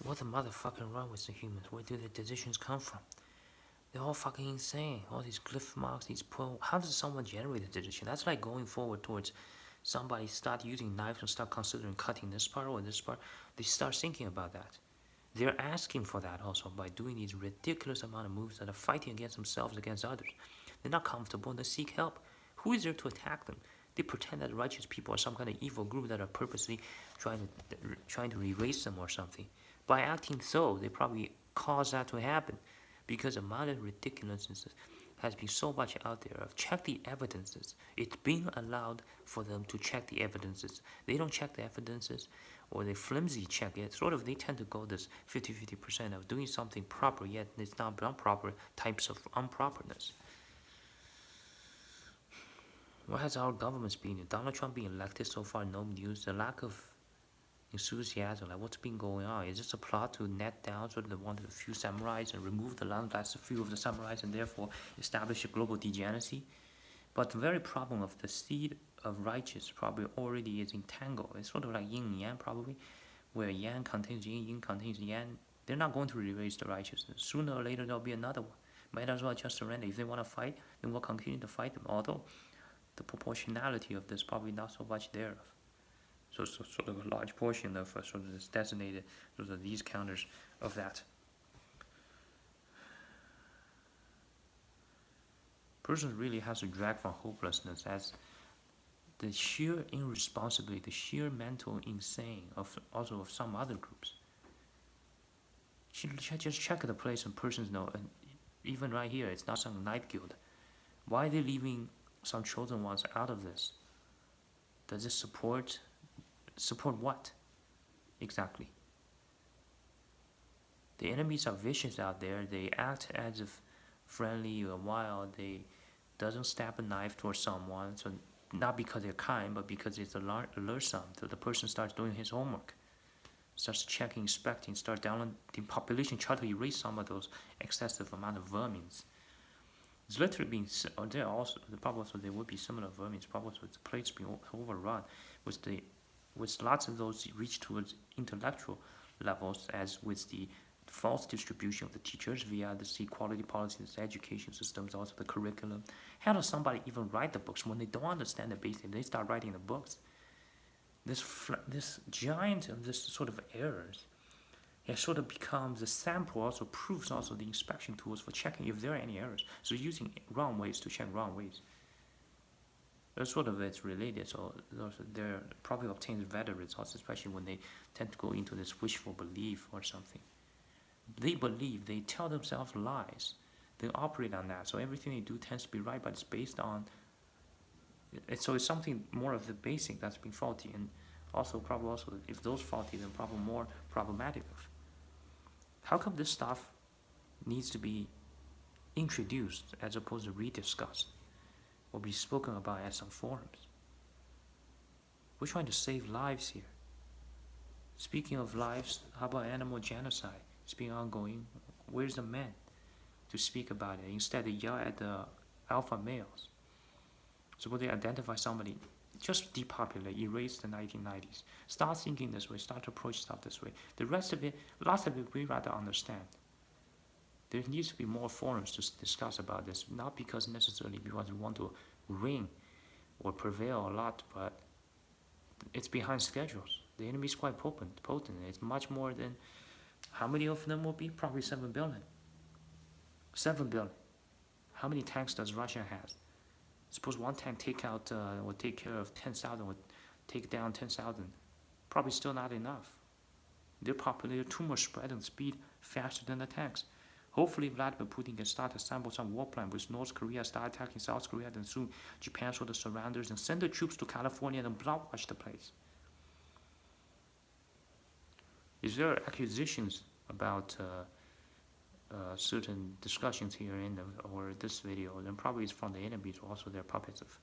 What the motherfucking wrong with the humans? Where do the decisions come from? They're all fucking insane. All these glyph marks, these pull. How does someone generate a decision? That's like going forward towards somebody start using knives and start considering cutting this part or this part. They start thinking about that. They're asking for that also by doing these ridiculous amount of moves that are fighting against themselves, against others. They're not comfortable and they seek help. Who is there to attack them? They pretend that righteous people are some kind of evil group that are purposely trying to erase them or something. By acting so, they probably cause that to happen because the amount of ridiculousness has been so much out there of check the evidences. It's being allowed for them to check the evidences. They don't check the evidences or they flimsy check it. Sort of they tend to go this 50-50% of doing something proper yet it's not proper types of improperness. What has our governments been? Donald Trump being elected so far, no news. The lack of enthusiasm, like what's been going on? Is this a plot to net down sort of the one of the few samurais and remove the last few of the samurais and therefore establish a global degeneracy? But the very problem of the seed of righteous probably already is entangled. It's sort of like yin and yang probably, where yang contains yin, yin contains yang. They're not going to erase the righteousness. Sooner or later there'll be another one. Might as well just surrender. If they want to fight, then we'll continue to fight them. Although the proportionality of this probably not so much there. So sort of a large portion of sort of this designated sort of these counters of that. Person really has to drag from hopelessness as the sheer irresponsibility, the sheer mental insane of also of some other groups. Just check the place and persons know, and even right here, it's not some night guild. Why are they leaving some chosen ones out of this? Does it support what? Exactly. The enemies are vicious out there. They act as if friendly or wild. They doesn't stab a knife towards someone. So not because they're kind, but because it's alertsome. So the person starts doing his homework, starts checking, inspecting, start downloading the population, try to erase some of those excessive amount of vermins. It's literally being, or there also the probably also there would be similar vermins. Probably with the plates being overrun, with lots of those reach towards intellectual levels, as with the false distribution of the teachers via the equality policies, the education systems, also the curriculum. How does somebody even write the books when they don't understand the basics? They start writing the books. This giant of this sort of errors, it sort of becomes a sample, also proves also the inspection tools for checking if there are any errors. So using wrong ways to check wrong ways. That's sort of it's related. So they're probably obtains better results, especially when they tend to go into this wishful belief or something. They believe, they tell themselves lies. They operate on that. So everything they do tends to be right, but it's based on. So it's something more of the basic that's been faulty, and also probably also if those faulty, then probably more problematic. How come this stuff needs to be introduced as opposed to rediscussed or be spoken about at some forums? We're trying to save lives here. Speaking of lives, how about animal genocide? It's been ongoing. Where's the men to speak about it? Instead, they yell at the alpha males. Suppose they identify somebody, just depopulate, erase the 1990s. Start thinking this way, start to approach stuff this way. The rest of it, lots of it, we rather understand. There needs to be more forums to discuss about this, not because necessarily because we want to ring or prevail a lot, but it's behind schedules. The enemy is quite potent. It's much more than, how many of them will be? Probably 7 billion. 7 billion. How many tanks does Russia have? Suppose one tank would take care of 10,000, would take down 10,000. Probably still not enough. Their population too much spread and speed faster than the tanks. Hopefully Vladimir Putin can start to assemble some war plan with North Korea, start attacking South Korea, then soon Japan sort of surrenders and send the troops to California and blockwash the place. Is there accusations about certain discussions here in or this video? Then probably it's from the enemies, also they're puppets of